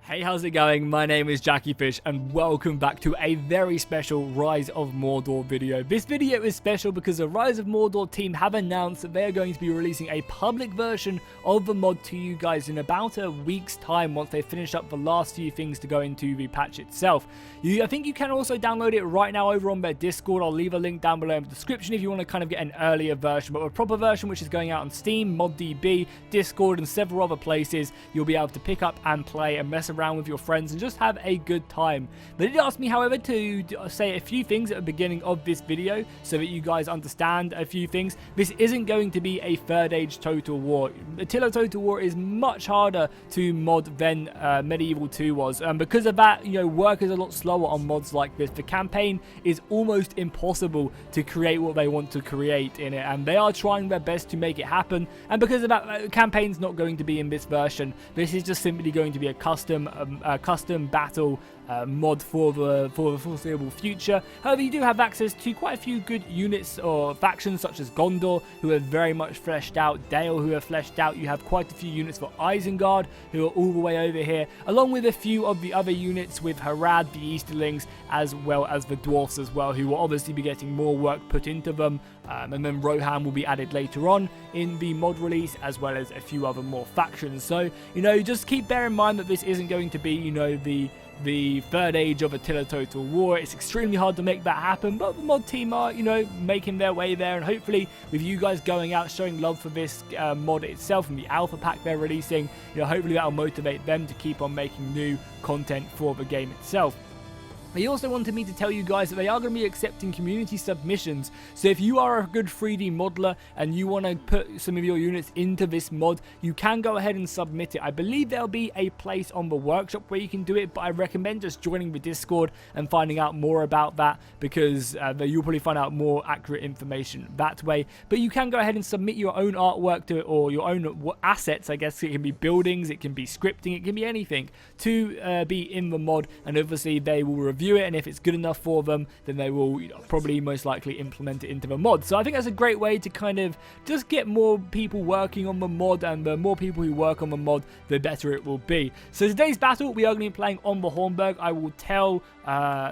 Hey, how's it going? My name is jackiefishhh and welcome back to a very special Rise of Mordor video. This video is special because the Rise of Mordor team have announced that they are going to be releasing a public version of the mod to you guys in about a week's time once they finish up the last few things to go into the patch itself. I think you can also download it right now over on their Discord. I'll leave a link down below in the description if you want to kind of get an earlier version, but a proper version which is going out on Steam, ModDB, Discord and several other places, you'll be able to pick up and play and mess around with your friends and just have a good time. They did ask me, however, to say a few things at the beginning of this video so that you guys understand a few things. This isn't going to be a third age Total War. Attila Total War is much harder to mod than Medieval 2 was. Because of that, work is a lot slower on mods like this. The campaign is almost impossible to create what they want to create in it, and they are trying their best to make it happen. And because of that, the campaign's not going to be in this version. This is just simply going to be a custom battle mod for the foreseeable future. However, you do have access to quite a few good units or factions such as Gondor, who are very much fleshed out, Dale, who are fleshed out. You have quite a few units for Isengard, who are all the way over here, along with a few of the other units with Harad, the Easterlings, as well as the Dwarfs as well, who will obviously be getting more work put into them. And then Rohan will be added later on in the mod release, as well as a few other more factions. So, just bear in mind that this isn't going to be, the third age of Attila Total War. It's extremely hard to make that happen, but the mod team are, making their way there, and hopefully with you guys going out, showing love for this mod itself and the alpha pack they're releasing, hopefully that'll motivate them to keep on making new content for the game itself. They also wanted me to tell you guys that they are going to be accepting community submissions. So if you are a good 3D modeler and you want to put some of your units into this mod, you can go ahead and submit it. I believe there'll be a place on the workshop where you can do it, but I recommend just joining the Discord and finding out more about that, because you'll probably find out more accurate information that way. But you can go ahead and submit your own artwork to it, or your own assets, I guess. It can be buildings, it can be scripting, it can be anything to be in the mod, and obviously they will review it, and if it's good enough for them, then they will probably most likely implement it into the mod. So I think that's a great way to kind of just get more people working on the mod, and the more people who work on the mod, the better it will be. So today's battle, we are going to be playing on the Hornburg. I will tell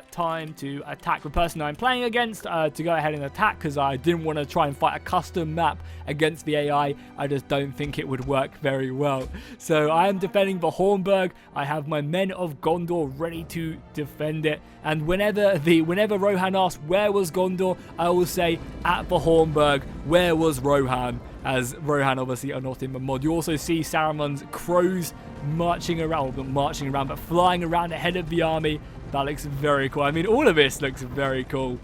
time to attack the person I'm playing against to go ahead and attack, because I didn't want to try and fight a custom map against the AI. I just don't think it would work very well. So I am defending the Hornburg. I have my men of Gondor ready to defend it, and whenever Rohan asks where was Gondor, I will say at the Hornburg, where was Rohan, as Rohan obviously are not in the mod. You also see Saruman's crows marching around, well, not marching around, but flying around ahead of the army. That looks very cool. I mean, all of this looks very cool.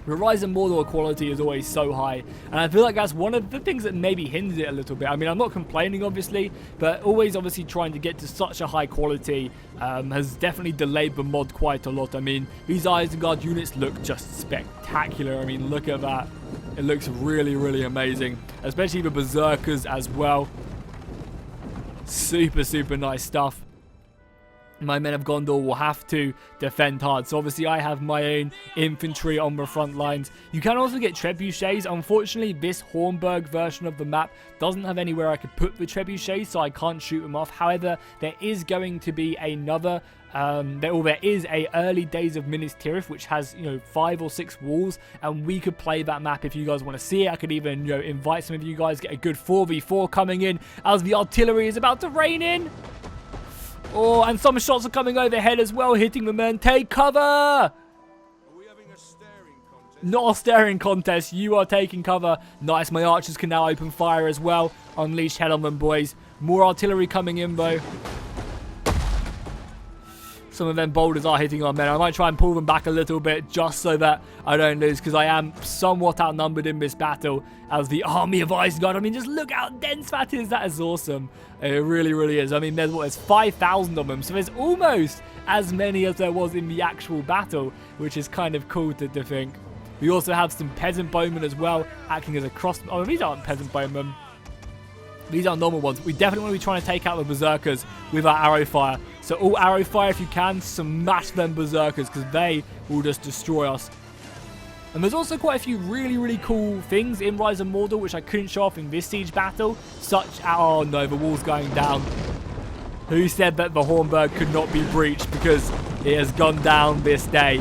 The Rise of Mordor quality is always so high, and I feel like that's one of the things that maybe hinders it a little bit. I mean, I'm not complaining, obviously, but always obviously trying to get to such a high quality has definitely delayed the mod quite a lot. I mean, these Isengard units look just spectacular. I mean, look at that. It looks really, really amazing, especially the Berserkers as well. Super, super nice stuff. My men of Gondor will have to defend hard. So obviously I have my own infantry on the front lines. You can also get trebuchets. Unfortunately, this Hornburg version of the map doesn't have anywhere I could put the trebuchets, so I can't shoot them off. However, there is going to be another there is a early days of Minas Tirith, which has 5 or 6 walls, and we could play that map if you guys want to see it. I could even invite some of you guys, get a good 4v4 coming in as the artillery is about to rain in. Oh, and some shots are coming overhead as well, hitting the men. Take cover! Are we having a staring contest? Not a staring contest. You are taking cover. Nice. My archers can now open fire as well. Unleash hell on them, boys. More artillery coming in, though. Some of them boulders are hitting our men. I might try and pull them back a little bit just so that I don't lose, because I am somewhat outnumbered in this battle as the army of Isengard. I mean, just look how dense that is. That is awesome. It really, really is. I mean, there's 5,000 of them, so there's almost as many as there was in the actual battle, which is kind of cool to think. We also have some peasant bowmen as well, acting as a cross... Oh, these aren't peasant bowmen. These are normal ones. We definitely want to be trying to take out the Berserkers with our arrow fire. So all arrow fire if you can, smash them Berserkers, because they will just destroy us. And there's also quite a few really, really cool things in Rise of Mordor which I couldn't show off in this siege battle, such as... Oh no, the wall's going down. Who said that the Hornburg could not be breached? Because it has gone down this day.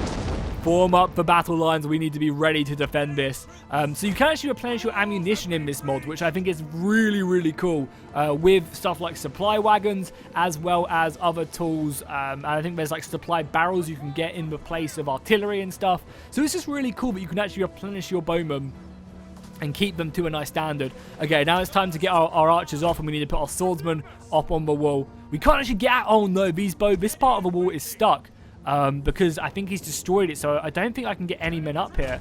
Form up the battle lines. We need to be ready to defend this. So you can actually replenish your ammunition in this mod, which I think is really, really cool. With stuff like supply wagons, as well as other tools. And I think there's like supply barrels you can get in the place of artillery and stuff. So it's just really cool that you can actually replenish your bowmen and keep them to a nice standard. Okay, now it's time to get our archers off, and we need to put our swordsmen up on the wall. We can't actually get out. Oh no, this part of the wall is stuck because I think he's destroyed it, so I don't think I can get any men up here.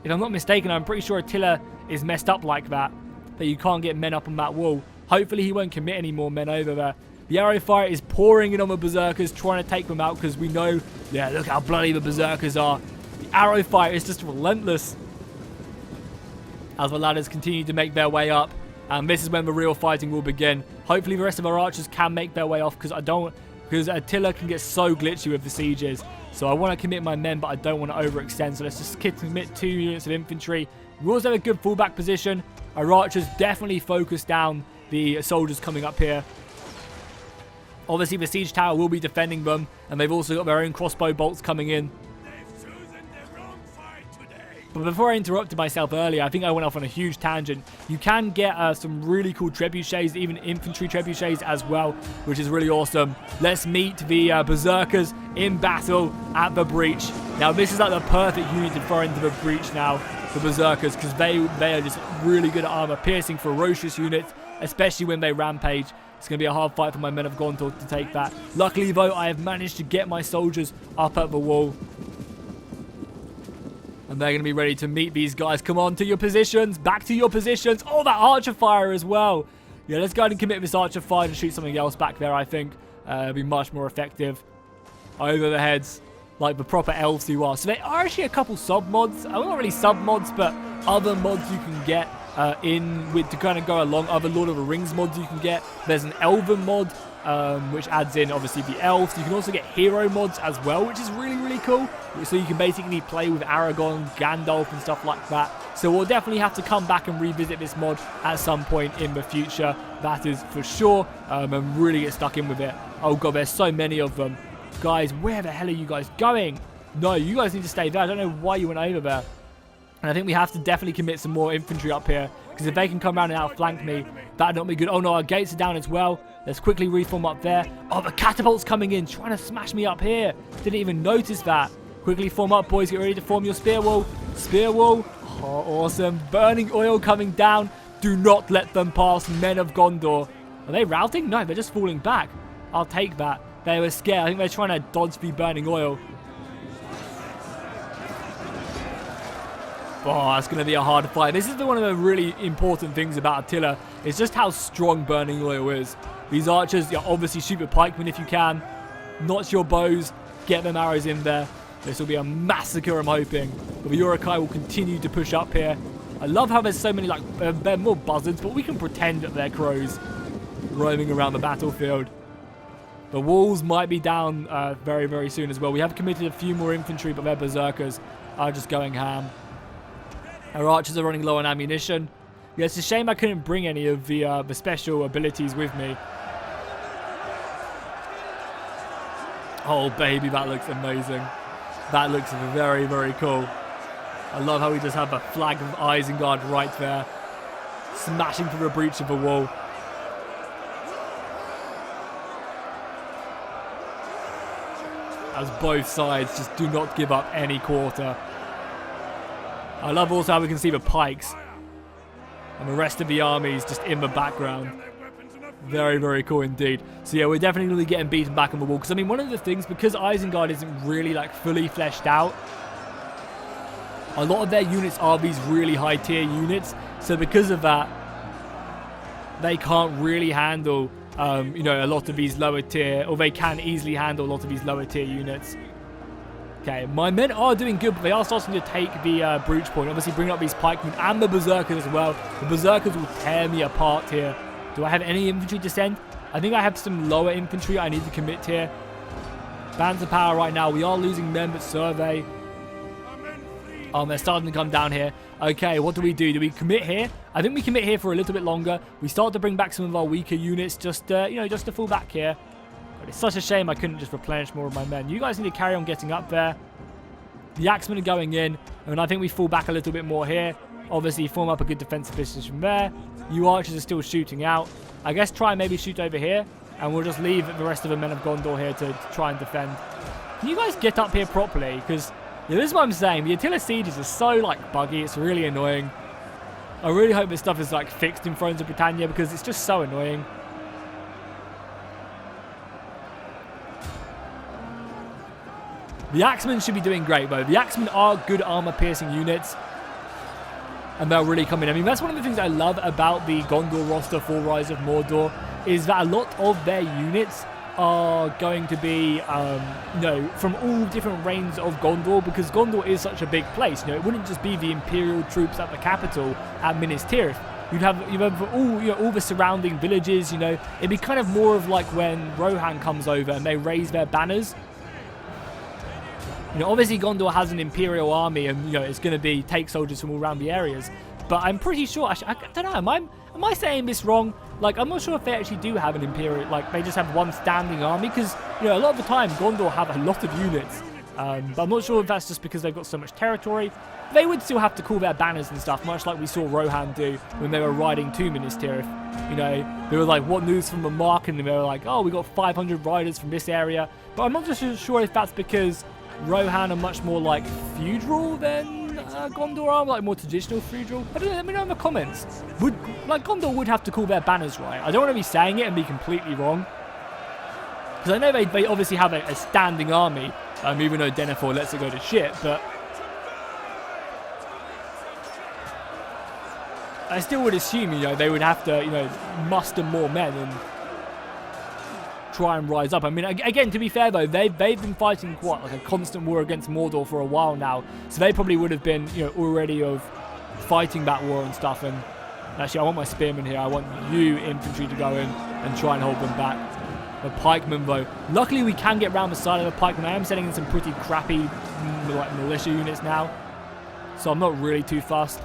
If I'm not mistaken, I'm pretty sure Attila is messed up like that you can't get men up on that wall. Hopefully he won't commit any more men over there. The arrow fire is pouring in on the berserkers, trying to take them out, because we know, yeah, look how bloody the berserkers are. The arrow fire is just relentless as the ladders continue to make their way up, and this is when the real fighting will begin. Hopefully the rest of our archers can make their way off, because Attila can get so glitchy with the sieges. So I want to commit my men, but I don't want to overextend, so let's just commit 2 units of infantry. We also have a good fallback position. Our archers definitely focus down the soldiers coming up here. Obviously the siege tower will be defending them, and they've also got their own crossbow bolts coming in. But before I interrupted myself earlier, I think I went off on a huge tangent. You can get some really cool trebuchets, even infantry trebuchets as well, which is really awesome. Let's meet the berserkers in battle at the breach. Now, this is like the perfect unit to throw into the breach now, the berserkers, because they are just really good at armor-piercing, ferocious units, especially when they rampage. It's going to be a hard fight for my men of Gondor to take that. Luckily, though, I have managed to get my soldiers up at the wall. And they're going to be ready to meet these guys. Come on, to your positions. Back to your positions. Oh, that archer fire as well. Yeah, let's go ahead and commit this archer fire and shoot something else back there, I think. It'll be much more effective. Over the heads, like the proper elves you are. So there are actually a couple sub-mods. Well, not really sub-mods, but other mods you can get to kind of go along. Other Lord of the Rings mods you can get. There's an Elven mod, which adds in, obviously, the elves. You can also get hero mods as well, which is really, really cool. So you can basically play with Aragorn, Gandalf, and stuff like that. So we'll definitely have to come back and revisit this mod at some point in the future. That is for sure. And really get stuck in with it. Oh, God, there's so many of them. Guys, where the hell are you guys going? No, you guys need to stay there. I don't know why you went over there. And I think we have to definitely commit some more infantry up here, because if they can come around and outflank me, that'd not be good. Oh no, our gates are down as well. Let's quickly reform up there. Oh, the catapult's coming in, trying to smash me up here. Didn't even notice that. Quickly form up, boys. Get ready to form your spear wall. Spear wall. Oh, awesome. Burning oil coming down. Do not let them pass, men of Gondor. Are they routing? No, they're just falling back. I'll take that. They were scared. I think they're trying to dodge the burning oil. Oh, that's going to be a hard fight. This is one of the really important things about Attila. It's just how strong burning oil is. These archers, obviously shoot with pikemen if you can. Notch your bows. Get them arrows in there. This will be a massacre, I'm hoping. But the Uruk-hai will continue to push up here. I love how there's so many, they're more buzzards, but we can pretend that they're crows roaming around the battlefield. The walls might be down very, very soon as well. We have committed a few more infantry, but their berserkers are just going ham. Our archers are running low on ammunition. Yeah, it's a shame I couldn't bring any of the special abilities with me. Oh, baby, that looks amazing. That looks very, very cool. I love how we just have a flag of Isengard right there, smashing through a breach of the wall. As both sides just do not give up any quarter. I love also how we can see the pikes and the rest of the armies just in the background. Very, very cool indeed. So yeah, we're definitely going to be getting beaten back on the wall. Because I mean, one of the things, because Isengard isn't really fully fleshed out, a lot of their units are these really high tier units. So because of that, they can't really handle, a lot of these lower tier, or they can easily handle a lot of these lower tier units. Okay, my men are doing good, but they are starting to take the breach point. Obviously, bringing up these pikemen and the berserkers as well. The berserkers will tear me apart here. Do I have any infantry to send? I think I have some lower infantry I need to commit here. Bands of power right now. We are losing men, but survey. They're starting to come down here. Okay, what do? Do we commit here? I think we commit here for a little bit longer. We start to bring back some of our weaker units, just to fall back here. But it's such a shame I couldn't just replenish more of my men. You guys need to carry on getting up there. The Axemen are going in, and I think we fall back a little bit more here. Obviously, form up a good defensive position there. You archers are still shooting out. I guess try and maybe shoot over here, and we'll just leave the rest of the men of Gondor here to try and defend. Can you guys get up here properly? Because this is what I'm saying. The Attila sieges are so like buggy. It's really annoying. I really hope this stuff is like fixed in Thrones of Britannia because it's just so annoying. The Axemen should be doing great though. The Axemen are good armor-piercing units. And they'll really come in. I mean, that's one of the things I love about the Gondor roster for Rise of Mordor is that a lot of their units are going to be, you know, from all different reigns of Gondor because Gondor is such a big place. You know, it wouldn't just be the Imperial troops at the capital at Minas Tirith. You'd have all the surrounding villages. You know, it'd be kind of more of like when Rohan comes over and they raise their banners. You know, obviously Gondor has an Imperial army and, you know, it's going to be take soldiers from all around the areas. But I'm pretty sure, actually, I don't know, am I saying this wrong? Like, I'm not sure if they actually do have an Imperial, like, they just have one standing army. Because, you know, a lot of the time, Gondor have a lot of units. But I'm not sure if that's just because they've got so much territory. They would still have to call their banners and stuff, much like we saw Rohan do when they were riding to Minas Tirith. You know, they were like, what news from the mark? And they were like, oh, we got 500 riders from this area. But I'm not just sure if that's because Rohan are much more like feudal than Gondor are, like more traditional feudal. I don't know, let me know in the comments. Gondor would have to call their banners right. I don't want to be saying it and be completely wrong. Because I know they obviously have a standing army, even though Denethor lets it go to shit, but I still would assume, you know, they would have to, you know, muster more men and try and rise up. I mean, again, to be fair though, they've been fighting quite like a constant war against Mordor for a while now, so they probably would have been, you know, already of fighting that war and stuff. And actually, I want my spearmen here. I want you infantry to go in and try and hold them back. The pikemen though, luckily we can get around the side of the pikemen. I am sending in some pretty crappy like militia units now, so I'm not really too fussed.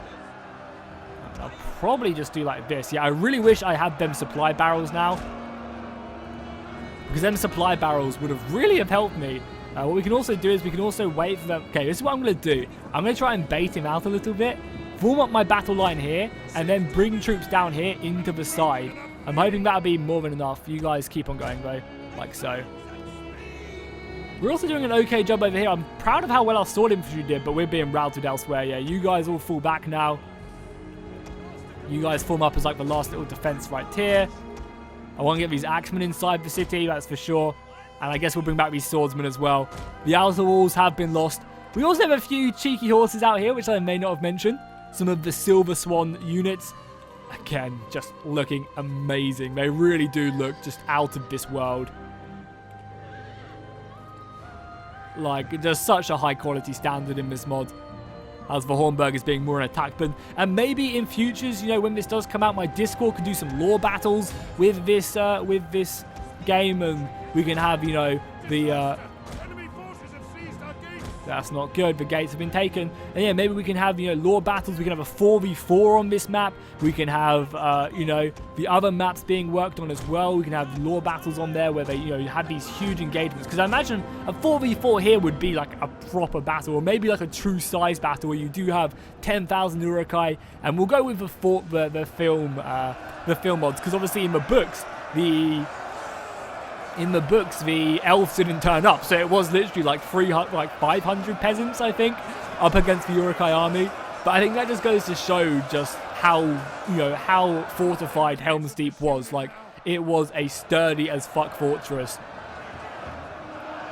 I'll probably just do like this. Yeah, I really wish I had them supply barrels now, because them supply barrels would have really helped me. What we can also do is we can also wait for them. Okay, this is what I'm going to do. I'm going to try and bait him out a little bit, form up my battle line here, and then bring troops down here into the side. I'm hoping that'll be more than enough. You guys keep on going though, like so. We're also doing an okay job over here. I'm proud of how well our sword infantry did, but we're being routed elsewhere. Yeah, you guys all fall back now. You guys form up as like the last little defense right here. I want to get these axemen inside the city, that's for sure. And I guess we'll bring back these swordsmen as well. The outer walls have been lost. We also have a few cheeky horses out here, which I may not have mentioned. Some of the Silver Swan units. Again, just looking amazing. They really do look just out of this world. Like, there's such a high quality standard in this mod. As the Hornburg is being more an attack. But and maybe in futures, you know, when this does come out, my Discord can do some lore battles with this game, and we can have, you know, the that's not good. The gates have been taken. And yeah, maybe we can have, you know, lore battles. We can have a 4v4 on this map. We can have, you know, the other maps being worked on as well. We can have lore battles on there where they, you know, have these huge engagements. Because I imagine a 4v4 here would be like a proper battle, or maybe like a true size battle where you do have 10,000 Uruk-hai. And we'll go with the film mods, because obviously in the books, the elves didn't turn up, so it was literally like 500 peasants, I think, up against the Uruk-hai army. But I think that just goes to show just how, you know, how fortified Helm's Deep was. Like, it was a sturdy as fuck fortress.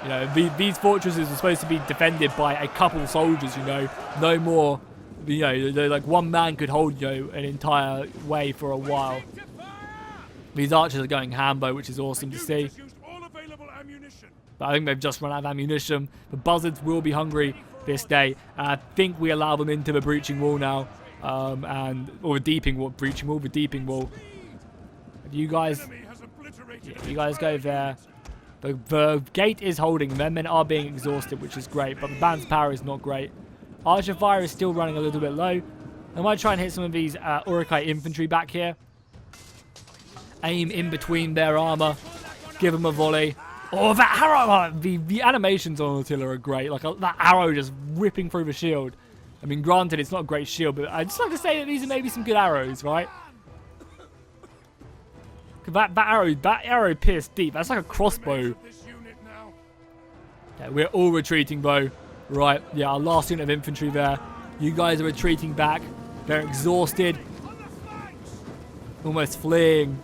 You know, these fortresses were supposed to be defended by a couple soldiers, you know, no more. You know, like one man could hold, you know, an entire way for a while. These archers are going ham though, which is awesome to see. But I think they've just run out of ammunition. The buzzards will be hungry this day. I think we allow them into the breaching wall now. Or the deeping wall. Breaching wall, the deeping wall. You guys... Yeah, you guys go there. The gate is holding. Their men are being exhausted, which is great. But the band's power is not great. Archer fire is still running a little bit low. I might try and hit some of these Uruk-hai infantry back here. Aim in between their armor. Give them a volley. Oh, that arrow! Oh, the animations on Attila are great. Like that arrow just ripping through the shield. I mean, granted, it's not a great shield, but I'd just like to say that these are maybe some good arrows, right? That arrow pierced deep. That's like a crossbow. Yeah, we're all retreating, Bo. Right, yeah, our last unit of infantry there. You guys are retreating back. They're exhausted. Almost fleeing.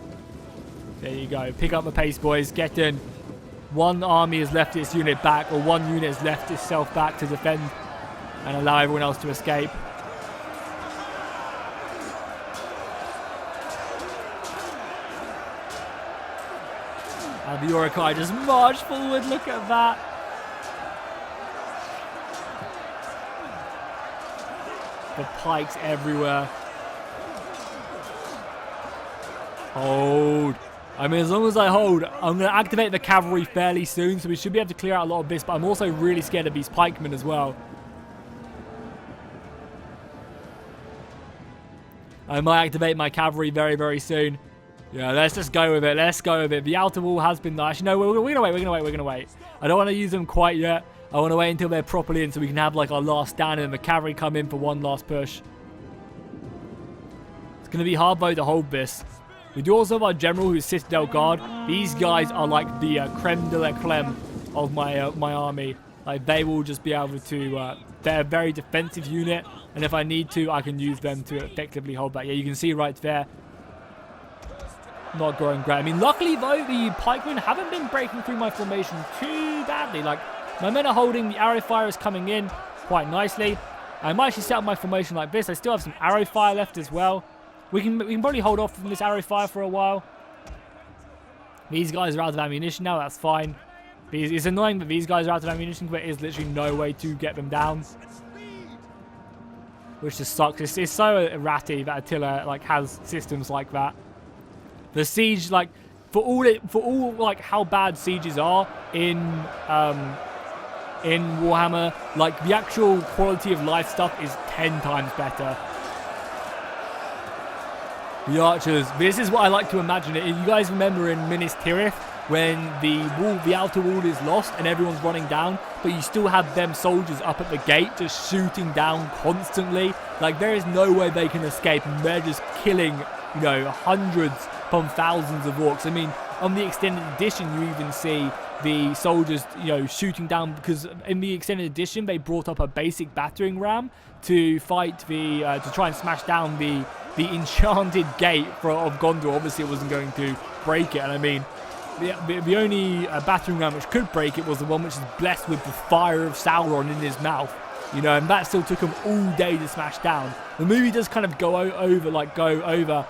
There you go. Pick up the pace, boys. Get in. One army has left its unit back, or one unit has left itself back to defend and allow everyone else to escape. And the Urukai just march forward. Look at that. The pikes everywhere. Hold. I mean, as long as I hold, I'm going to activate the cavalry fairly soon, so we should be able to clear out a lot of this, but I'm also really scared of these pikemen as well. I might activate my cavalry very, very soon. Yeah, let's just go with it. Let's go with it. The outer wall has been nice. No, we're going to wait. We're going to wait. I don't want to use them quite yet. I want to wait until they're properly in so we can have like our last stand and the cavalry come in for one last push. It's going to be hard though to hold this. We do also have our general who's Citadel Guard. These guys are like the creme de la creme of my my army. Like they will just be able to, they're a very defensive unit. And if I need to, I can use them to effectively hold that. Yeah, you can see right there. Not growing great. I mean, luckily though, the pikemen haven't been breaking through my formation too badly. Like, my men are holding, the arrow fire is coming in quite nicely. I might actually set up my formation like this. I still have some arrow fire left as well. We can probably hold off from this arrow fire for a while. These guys are out of ammunition now, that's fine. It's annoying that these guys are out of ammunition, but there is literally no way to get them down. Which just sucks. It's so erratic that Attila like has systems like that. The siege, like, for all like how bad sieges are in Warhammer, like the actual quality of life stuff is 10 times better. The archers, this is what I like to imagine it. You guys remember in Minas Tirith when the outer wall is lost and everyone's running down, but you still have them soldiers up at the gate just shooting down constantly. Like there is no way they can escape, and they're just killing, you know, hundreds upon thousands of orcs. I mean, on the extended edition, you even see the soldiers, you know, shooting down, because in the extended edition they brought up a basic battering ram to fight the to try and smash down the enchanted gate of Gondor. Obviously, it wasn't going to break it, and I mean, the only battering ram which could break it was the one which is blessed with the fire of Sauron in his mouth. You know, and that still took him all day to smash down. The movie does kind of go over, oh,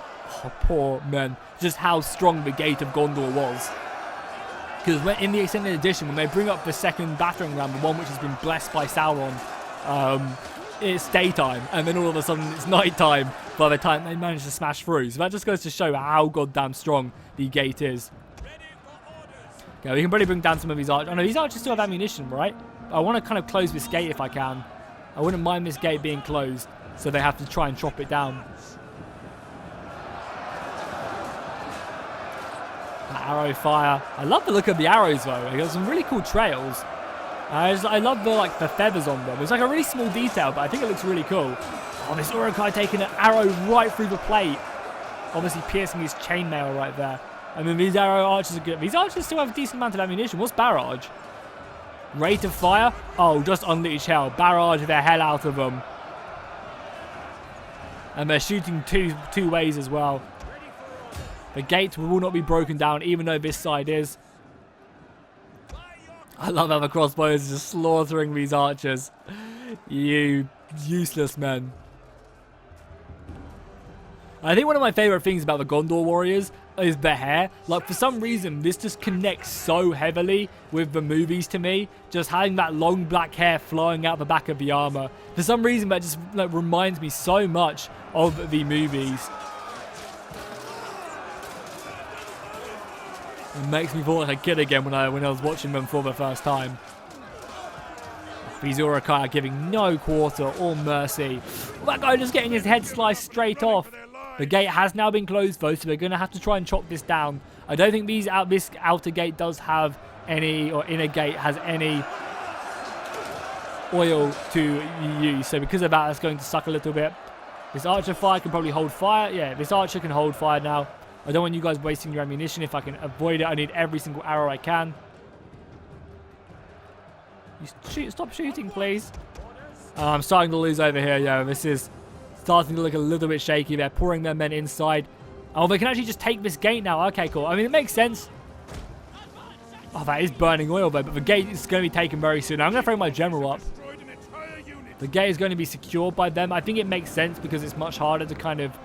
poor men, just how strong the gate of Gondor was. Because in the extended edition, when they bring up the second battering ram, the one which has been blessed by Sauron, it's daytime, and then all of a sudden it's nighttime by the time they manage to smash through. So that just goes to show how goddamn strong the gate is. Okay, we can probably bring down some of these archers. Oh no, these archers still have ammunition, right? I want to kind of close this gate if I can. I wouldn't mind this gate being closed, so they have to try and chop it down. Arrow fire. I love the look of the arrows though. They got some really cool trails. I love the feathers on them. It's like a really small detail, but I think it looks really cool. Oh, this Urukai taking an arrow right through the plate. Obviously piercing his chainmail right there. I mean, these arrow archers are good. These archers still have a decent amount of ammunition. What's barrage? Rate of fire? Oh, just unleash hell. Barrage the hell out of them. And they're shooting two ways as well. The gate will not be broken down, even though this side is. I love how the crossbows are just slaughtering these archers. You useless men. I think one of my favorite things about the Gondor warriors is the hair. Like, for some reason, this just connects so heavily with the movies to me. Just having that long black hair flowing out the back of the armor. For some reason, that just like reminds me so much of the movies. It makes me feel like a kid again when I was watching them for the first time. These Urukai are giving no quarter or mercy. That guy just getting his head sliced straight off. The gate has now been closed though, so we're going to have to try and chop this down. I don't think this outer gate does have any, or in a gate has any oil to use. So because of that, it's going to suck a little bit. This archer fire can probably hold fire. Yeah, this archer can hold fire now. I don't want you guys wasting your ammunition. If I can avoid it, I need every single arrow I can. You stop shooting, please. I'm starting to lose over here. Yeah, this is starting to look a little bit shaky. They're pouring their men inside. Oh, they can actually just take this gate now. Okay, cool. I mean, it makes sense. Oh, that is burning oil, though. But the gate is going to be taken very soon. I'm going to throw my general up. The gate is going to be secured by them. I think it makes sense because it's much harder to kind of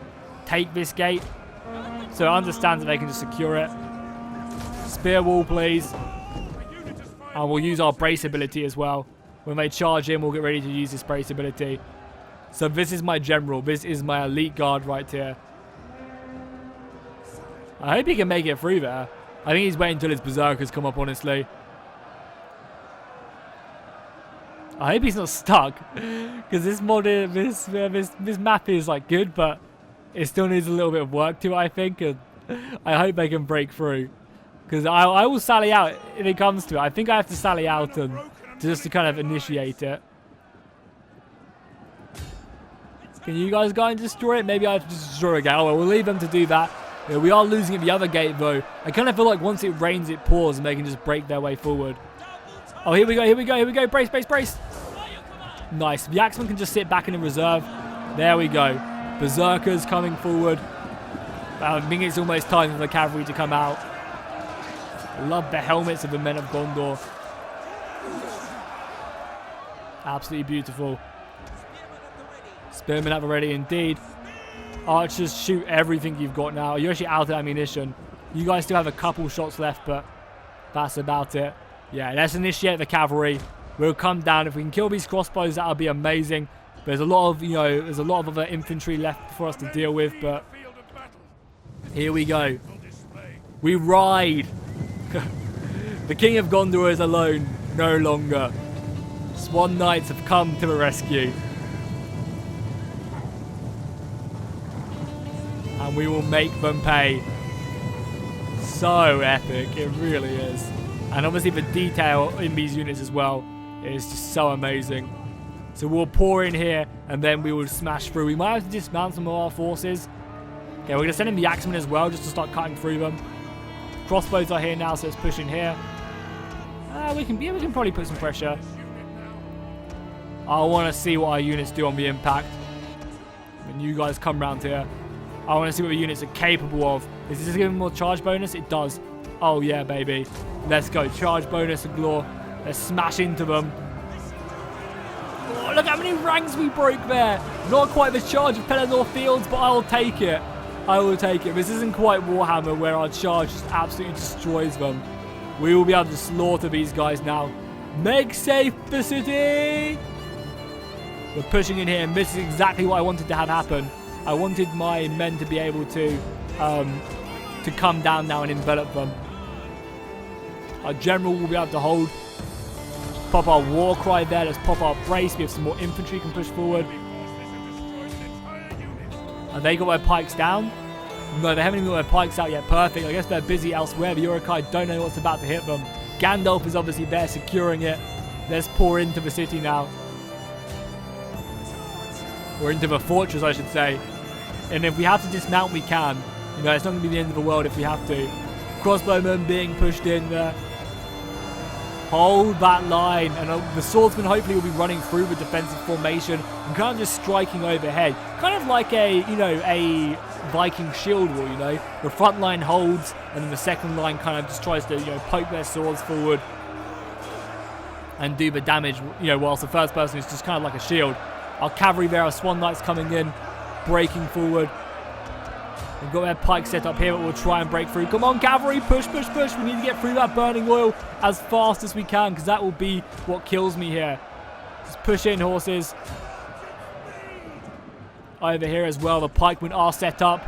take this gate. So I understand that they can just secure it. Spear wall, please. And we'll use our brace ability as well. When they charge in, we'll get ready to use this brace ability. So this is my general. This is my elite guard right here. I hope he can make it through there. I think he's waiting until his berserkers come up, honestly. I hope he's not stuck. Because this map is like good, but it still needs a little bit of work to it, I think. And I hope they can break through. Because I will sally out if it comes to it. I think I have to sally out and just to kind of initiate it. Can you guys go and destroy it? Maybe I have to just destroy it again. Oh, well, we'll leave them to do that. Yeah, we are losing at the other gate, though. I kind of feel like once it rains, it pours, and they can just break their way forward. Oh, here we go, here we go, here we go. Brace, brace, brace. Nice. The Axeman can just sit back in the reserve. There we go. Berserkers coming forward. I think it's almost time for the cavalry to come out. I love the helmets of the men of Gondor. Absolutely beautiful. Spearmen at the ready indeed. Archers, shoot everything you've got now. You're actually out of ammunition. You guys still have a couple shots left, but that's about it. Yeah, let's initiate the cavalry. We'll come down. If we can kill these crossbows, that'll be amazing. There's a lot of, there's a lot of other infantry left for us to deal with, but here we go. We ride. The King of Gondor is alone no longer. Swan Knights have come to the rescue. And we will make them pay. So epic, it really is. And obviously the detail in these units as well is just so amazing. So we'll pour in here and then we will smash through. We might have to dismount some of our forces. Okay, we're going to send in the Axemen as well just to start cutting through them. Crossbows are here now, so let's push in here. We can probably put some pressure. I want to see what our units do on the impact. When you guys come round here, I want to see what the units are capable of. Is this giving more charge bonus? It does. Oh yeah, baby. Let's go. Charge bonus and galore. Let's smash into them. Oh, look how many ranks we broke there. Not quite the charge of Pelennor Fields, but I'll take it. I will take it. This isn't quite Warhammer where our charge just absolutely destroys them. We will be able to slaughter these guys now. Make safe the city. We're pushing in here, and this is exactly what I wanted to have happen. I wanted my men to be able to come down now and envelop them. Our general will be able to hold. Pop our war cry there. Let's pop our brace. We have some more infantry can push forward. Have they got their pikes down? No, they haven't even got their pikes out yet. Perfect. I guess they're busy elsewhere. The Uruk-hai don't know what's about to hit them. Gandalf is obviously there securing it. Let's pour into the city now. Or into the fortress, I should say. And if we have to dismount, we can. It's not going to be the end of the world if we have to. Crossbowmen being pushed in there. Hold that line. And the swordsman hopefully will be running through the defensive formation and kind of just striking overhead. Kind of like a Viking shield wall, The front line holds and then the second line kind of just tries to, poke their swords forward and do the damage, whilst the first person is just kind of like a shield. Our cavalry there, our Swan Knights coming in, breaking forward. We've got their pikes set up here, but we'll try and break through. Come on, cavalry, push, push, push. We need to get through that burning oil as fast as we can, because that will be what kills me here. Just push in, horses. Over here as well, the pikemen are set up.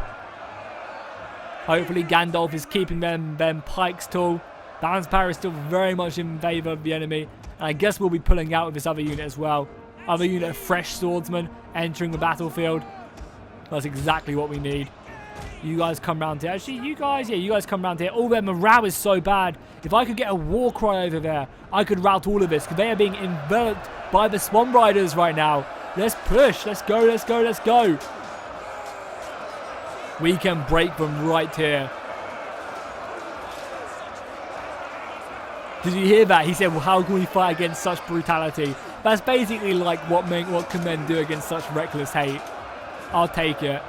Hopefully Gandalf is keeping them pikes tall. Balance power is still very much in favour of the enemy. And I guess we'll be pulling out with this other unit as well. Other unit of fresh swordsmen entering the battlefield. That's exactly what we need. You guys come round here. Actually, you guys come round here. Oh, their morale is so bad. If I could get a war cry over there, I could rout all of this, because they are being enveloped by the Swan Riders right now. Let's push. Let's go, let's go, let's go. We can break them right here. Did you hear that? He said, well, how can we fight against such brutality? That's basically like what can men do against such reckless hate. I'll take it.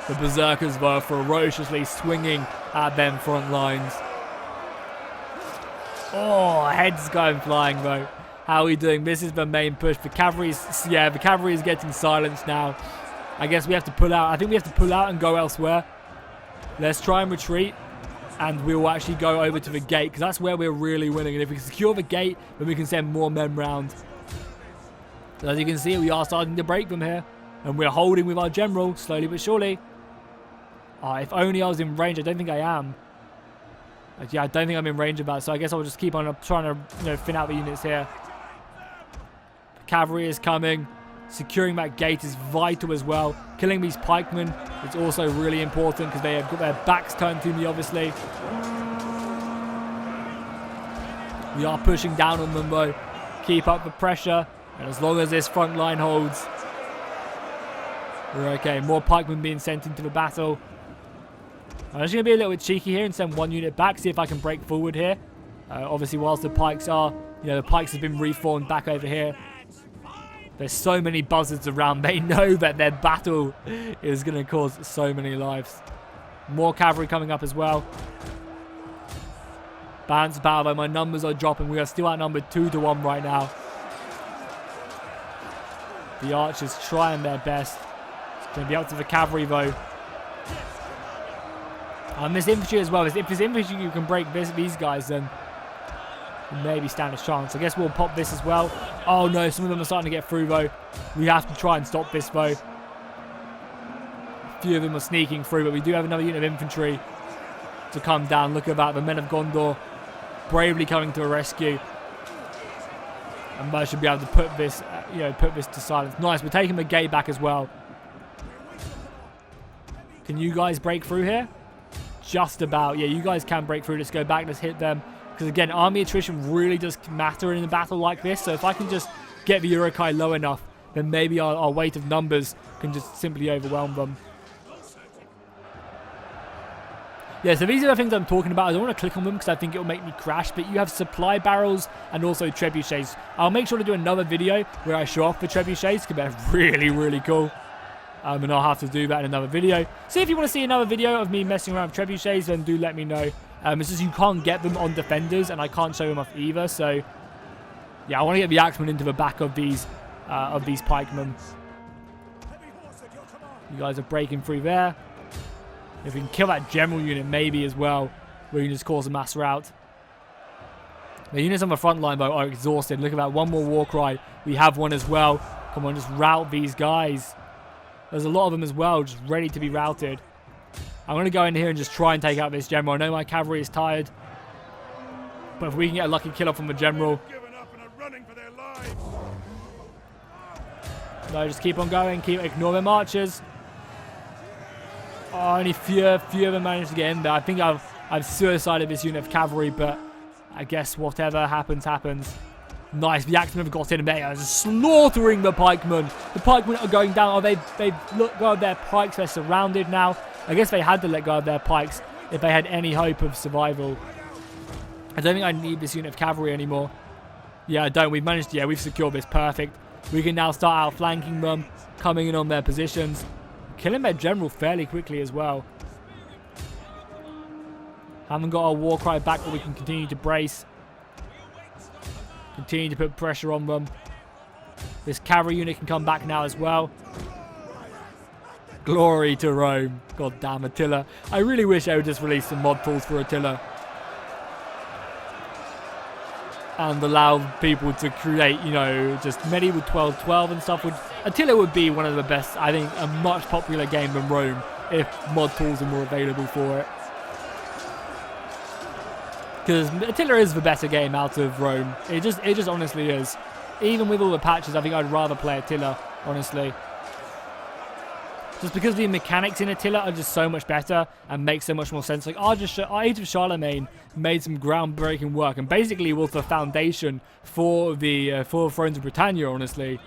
The Berserkers were ferociously swinging at them front lines. Oh, heads going flying though. How are we doing? This is the main push. The cavalry is getting silenced now. I guess we have to pull out. I think we have to pull out and go elsewhere. Let's try and retreat. And we will actually go over to the gate, because that's where we're really winning. And if we secure the gate, then we can send more men round. So as you can see, we are starting to break them here. And we're holding with our general, slowly but surely. If only I was in range. I don't think I am. Yeah, I don't think I'm in range of that. So I guess I'll just keep on trying to thin out the units here. Cavalry is coming. Securing that gate is vital as well. Killing these pikemen is also really important, because they have got their backs turned to me, obviously. We are pushing down on them, though. Keep up the pressure. And as long as this front line holds, we're okay. More pikemen being sent into the battle. I'm just going to be a little bit cheeky here and send one unit back, see if I can break forward here. Obviously, whilst the pikes are, the pikes have been reformed back over here. There's so many buzzards around. They know that their battle is going to cause so many lives. More cavalry coming up as well. Balance of power, though. My numbers are dropping. We are still outnumbered 2-1 right now. The archers trying their best. It's going to be up to the cavalry, though. And this infantry as well. If this infantry you can break these guys, then maybe stand a chance. I guess we'll pop this as well. Oh no, some of them are starting to get through though. We have to try and stop this though. A few of them are sneaking through, but we do have another unit of infantry to come down. Look at that, the men of Gondor bravely coming to a rescue. And I should be able to put this, put this to silence. Nice, we're taking the gate back as well. Can you guys break through here? Just about. Yeah, you guys can break through. Let's go back, let's hit them. Because again, army attrition really does matter in a battle like this. So if I can just get the Urukai low enough, then maybe our weight of numbers can just simply overwhelm them. Yeah, so these are the things I'm talking about. I don't want to click on them because I think it will make me crash. But you have supply barrels and also trebuchets. I'll make sure to do another video where I show off the trebuchets, because they're really, really cool. And I'll have to do that in another video. So if you want to see another video of me messing around with trebuchets, then do let me know. It's just you can't get them on defenders, and I can't show them off either. So, yeah, I want to get the axemen into the back of these pikemen. You guys are breaking through there. If we can kill that general unit, maybe as well, we can just cause a mass rout. The units on the front line, though, are exhausted. Look at that, one more war cry. We have one as well. Come on, just rout these guys. There's a lot of them as well, just ready to be routed. I'm going to go in here and just try and take out this general. I know my cavalry is tired, but if we can get a lucky kill off from the general. No, just keep on going. Ignore them archers. Oh, only few of them managed to get in there. I think I've suicided this unit of cavalry, but I guess whatever happens, happens. Nice, the axemen have got in and they are just slaughtering the pikemen. The pikemen are going down. Oh, they've let go of their pikes. They're surrounded now. I guess they had to let go of their pikes if they had any hope of survival. I don't think I need this unit of cavalry anymore. Yeah, I don't. We've managed to, we've secured this. Perfect. We can now start outflanking them, coming in on their positions, killing their general fairly quickly as well. Haven't got our war cry back, but we can continue to brace. Continue to put pressure on them. This cavalry unit can come back now as well. Glory to Rome. God damn Attila. I really wish I would just release some mod tools for Attila. And allow people to create, just medieval 1212 and stuff. Attila would be one of the best, I think, a much popular game than Rome if mod tools are more available for it. Because Attila is the better game out of Rome. It just honestly is. Even with all the patches, I think I'd rather play Attila, honestly. just because the mechanics in Attila are just so much better and make so much more sense. Like, Age of Charlemagne made some groundbreaking work and basically was the foundation for the for Thrones of Britannia, honestly.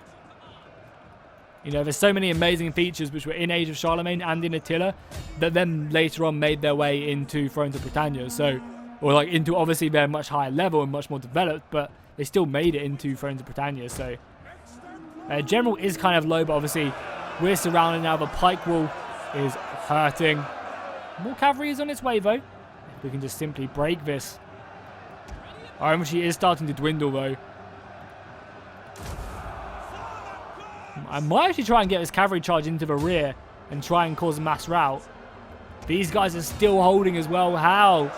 You know, there's so many amazing features which were in Age of Charlemagne and in Attila that then later on made their way into Thrones of Britannia. So, or like into, obviously they're much higher level and much more developed, but they still made it into Thrones of Britannia. So, General is kind of low, but obviously we're surrounded now. The pike wall is hurting. More cavalry is on its way, though. If we can just simply break this. Our infantry is starting to dwindle, though. I might actually try and get this cavalry charge into the rear and try and cause a mass rout. These guys are still holding as well. How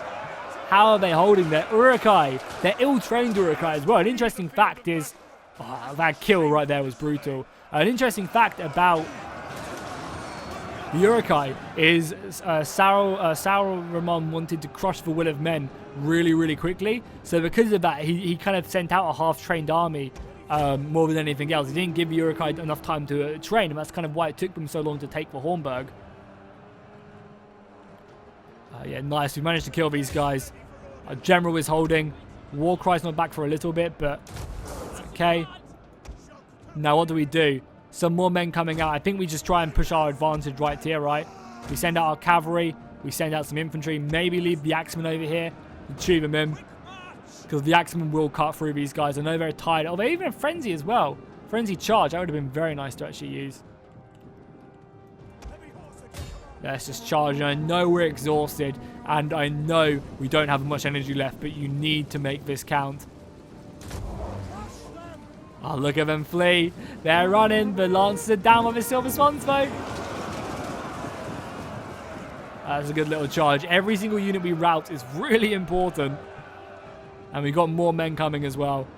are they holding their Urukai? They're ill-trained Urukai as well. An interesting fact is... Oh, that kill right there was brutal. An interesting fact about the Urukai is Saruman wanted to crush the will of men really, really quickly. So because of that, he kind of sent out a half-trained army more than anything else. He didn't give the Urukai enough time to train, and that's kind of why it took them so long to take the Hornburg. Yeah, nice. We managed to kill these guys. Our general is holding. Warcry's not back for a little bit, but it's okay. Now what do? Some more men coming out. I think we just try and push our advantage right here, right? We send out our cavalry. We send out some infantry. Maybe leave the axemen over here and chew them in. Because the axemen will cut through these guys. I know they're tired. Oh, they even have frenzy as well. Frenzy charge. That would have been very nice to actually use. Let's just charge. I know we're exhausted. And I know we don't have much energy left. But you need to make this count. Oh, look at them flee. They're running. The Lancers are down with the Silver Swans, though. That's a good little charge. Every single unit we rout is really important. And we got more men coming as well.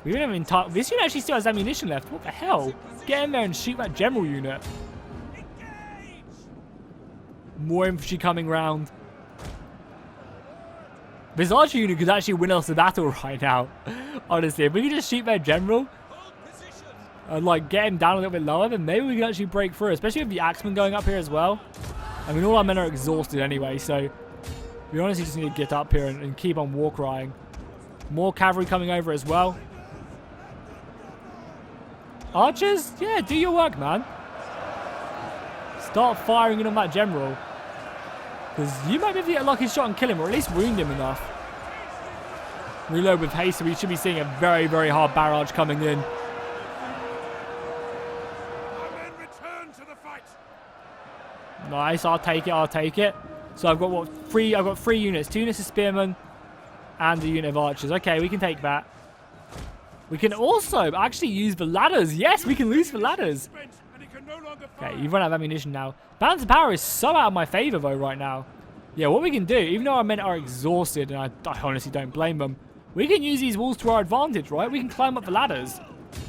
We don't have an entire... This unit actually still has ammunition left. What the hell? Get in there and shoot that general unit. More infantry coming round. This archer unit could actually win us the battle right now. Honestly, if we could just shoot their general and like get him down a little bit lower, then maybe we can actually break through, especially with the axemen going up here as well. I mean, all our men are exhausted anyway, so we honestly just need to get up here and keep on war crying. More cavalry coming over as well. Archers? Yeah, do your work, man. Start firing in on that general. Because you might be able to get a lucky shot and kill him, or at least wound him enough. Reload with haste, so we should be seeing a very, very hard barrage coming in. Nice, I'll take it. So I've got what, I've got 3 units. 2 units of spearmen and a unit of archers. Okay, we can take that. We can also actually use the ladders. Yes, we can use the ladders. Okay, you've run out of ammunition now. Balance of power is so out of my favor though right now. Yeah, what we can do, even though our men are exhausted, and I honestly don't blame them, we can use these walls to our advantage, right? We can climb up the ladders.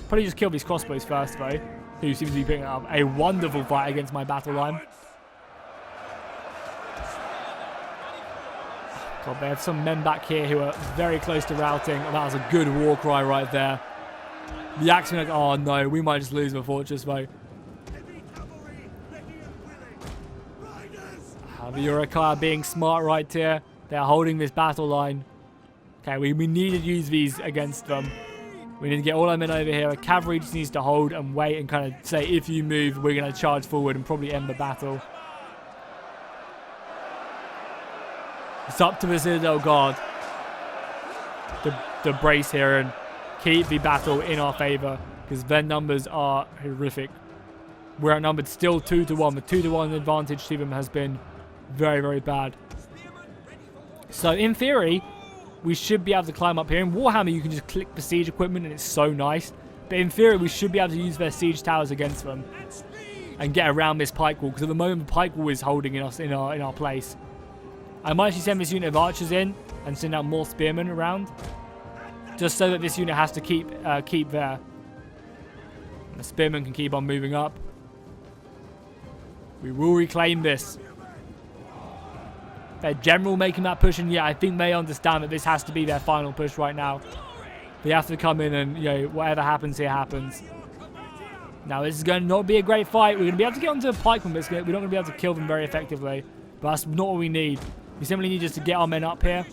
Probably just kill these crossbows first though, who seems to be putting up a wonderful fight against my battle line. God, they have some men back here who are very close to routing. And that was a good war cry right there. The axemen, oh no, we might just lose the fortress though. The Urukai are being smart right here. They're holding this battle line. Okay, we need to use these against them. We need to get all our men over here. Our cavalry just needs to hold and wait and kind of say, if you move, we're going to charge forward and probably end the battle. It's up to the Citadel Guard to brace here and keep the battle in our favor, because their numbers are horrific. We're outnumbered still 2-1. The 2-1 advantage to them has been very, very bad. So in theory, we should be able to climb up here. In Warhammer, you can just click the siege equipment and it's so nice. But in theory, we should be able to use their siege towers against them and get around this pike wall, because at the moment the pike wall is holding us in our place. I might actually send this unit of archers in and send out more spearmen around, just so that this unit has to keep there. And the spearmen can keep on moving up. We will reclaim this. Their general making that push, and yeah, I think they understand that this has to be their final push right now. They have to come in and, you know, whatever happens here happens. Now, this is going to not be a great fight. We're going to be able to get onto a pikeman, but we're not going to be able to kill them very effectively. But that's not what we need. We simply need just to get our men up here.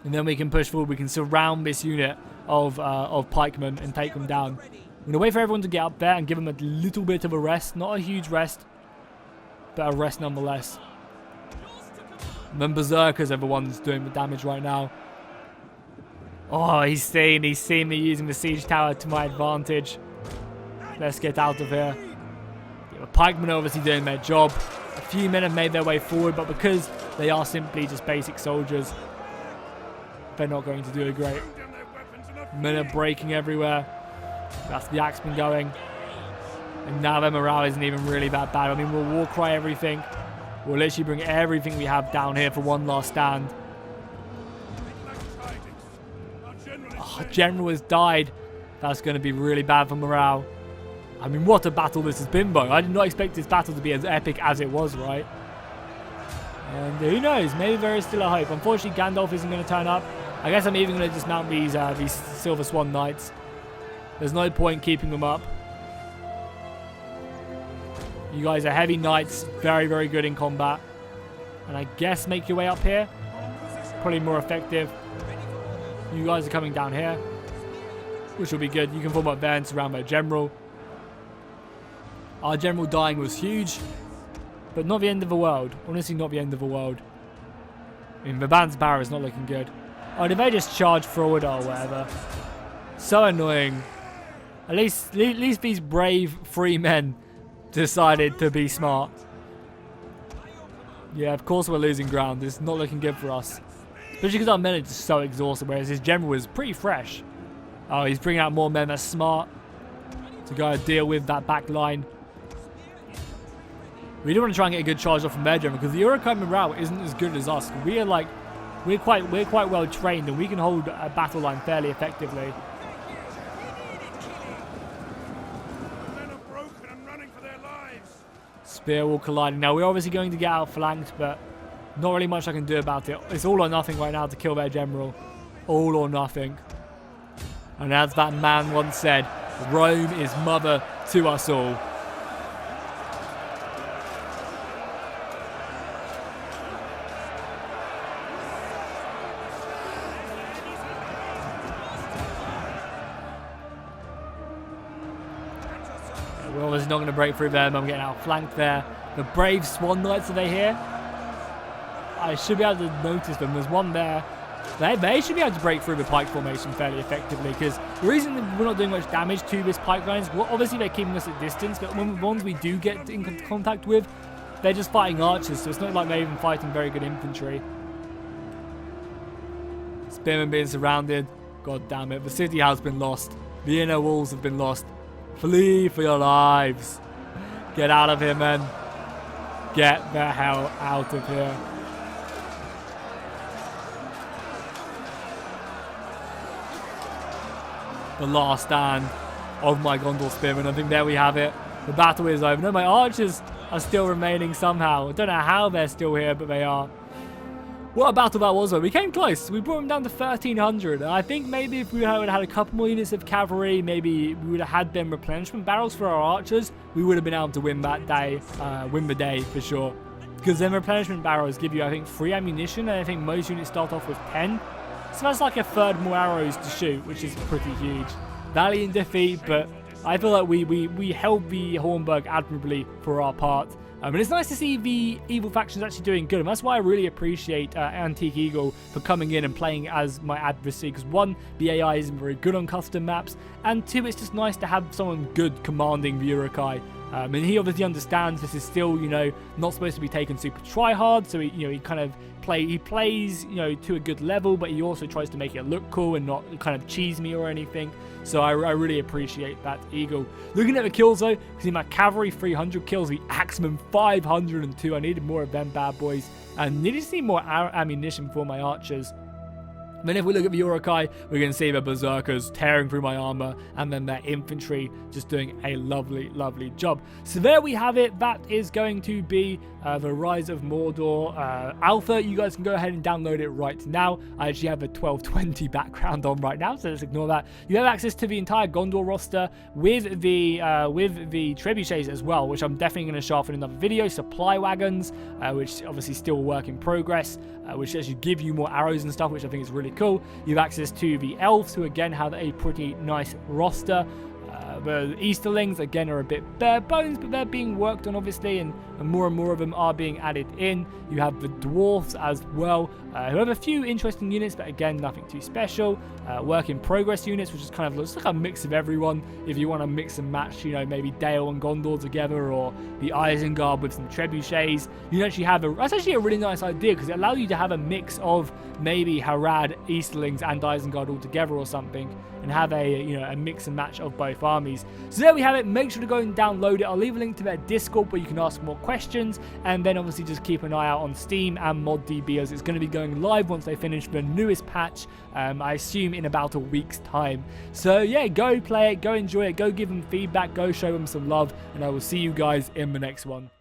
And then we can push forward. We can surround this unit of pikemen and take them down. I'm going to wait for everyone to get up there and give them a little bit of a rest. Not a huge rest, but a rest nonetheless. And then Berserkers, everyone's doing the damage right now. Oh, he's seen me using the siege tower to my advantage. Let's get out of here. Yeah, the pikemen are obviously doing their job. A few men have made their way forward, but because they are simply just basic soldiers, they're not going to do it great. Men are breaking everywhere. That's the axemen going. And now their morale isn't even really that bad. I mean, we'll war cry everything. We'll literally bring everything we have down here for one last stand. Oh, General has died. That's going to be really bad for morale. I mean, what a battle this has been, though. I did not expect this battle to be as epic as it was, right? And who knows? Maybe there is still a hope. Unfortunately, Gandalf isn't going to turn up. I guess I'm even going to dismount these Silver Swan Knights. There's no point keeping them up. You guys are heavy knights. Very, very good in combat. And I guess make your way up here. Probably more effective. You guys are coming down here, which will be good. You can form up there and surround their general. Our general dying was huge, but not the end of the world. Honestly, not the end of the world. I mean, the band's barrow is not looking good. Oh, did they just charge forward or whatever? So annoying. At least these brave free men decided to be smart. Yeah, of course we're losing ground. It's not looking good for us. Especially because our men are just so exhausted, whereas his general is pretty fresh. Oh, he's bringing out more men. That's smart. To go and deal with that back line. We do want to try and get a good charge off from their general, because the Urukai morale isn't as good as us. We're quite well trained, and we can hold a battle line fairly effectively. Spear wall colliding. Now we're obviously going to get outflanked, but not really much I can do about it. It's all or nothing right now to kill their general. All or nothing. And as that man once said, Rome is mother to us all. We're obviously not going to break through them. I'm getting outflanked there. The brave Swan Knights, are they here? I should be able to notice them. There's one there. They should be able to break through the pike formation fairly effectively, because the reason that we're not doing much damage to this pike line is, well, obviously they're keeping us at distance, but when the ones we do get in contact with, they're just fighting archers, so it's not like they're even fighting very good infantry. Spearmen being surrounded. God damn it. The city has been lost. The inner walls have been lost. Flee for your lives. Get out of here, men. Get the hell out of here. The last stand of my Gondor Spearmen. I think there we have it. The battle is over. No, my archers are still remaining somehow. I don't know how they're still here, but they are. What a battle that was, though. We came close. We brought them down to 1,300. And I think maybe if we would have had a couple more units of cavalry, maybe we would have had them replenishment barrels for our archers, we would have been able to win that day, win the day for sure. Because then replenishment barrels give you, I think, 3 ammunition, and I think most units start off with 10. So that's like a third more arrows to shoot, which is pretty huge. Valiant defeat, but I feel like we held the Hornburg admirably for our part. And it's nice to see the evil factions actually doing good, and that's why I really appreciate Antique Eagle for coming in and playing as my adversary, because 1, the AI isn't very good on custom maps, and 2, it's just nice to have someone good commanding the Urukai. And he obviously understands this is still, you know, not supposed to be taken super try-hard, so he kind of plays, you know, to a good level, but he also tries to make it look cool and not kind of cheese me or anything. So I really appreciate that, Eagle. Looking at the kills, though, see my cavalry 300 kills, the axemen 502. I needed more of them bad boys, and needed to see more ammunition for my archers. Then if we look at the Urukai, we can see the Berserkers tearing through my armor, and then their infantry just doing a lovely, lovely job. So there we have it. That is going to be the Rise of Mordor alpha. You guys can go ahead and download it right now. I actually have a 1220 background on right now, so let's ignore that. You have access to the entire Gondor roster with the trebuchets as well, which I'm definitely going to show off in another video. Supply wagons, which obviously still a work in progress, which actually give you more arrows and stuff, which I think is really cool. You have access to the elves, who again have a pretty nice roster. The Easterlings, again, are a bit bare bones, but they're being worked on, obviously, and more of them are being added in. You have the Dwarfs as well, who have a few interesting units, but again, nothing too special. Work in progress units, which is kind of looks like a mix of everyone. If you want to mix and match, you know, maybe Dale and Gondor together, or the Isengard with some trebuchets, you actually have that's actually a really nice idea, because it allows you to have a mix of maybe Harad, Easterlings, and Isengard all together or something, and have a mix and match of both armies. So there we have it. Make sure to go and download it. I'll leave a link to their Discord where you can ask more questions, and then obviously just keep an eye out on Steam and ModDB, as it's going to be going live once they finish the newest patch, I assume in about a week's time. So yeah, go play it, go enjoy it, go give them feedback, go show them some love, and I will see you guys in the next one.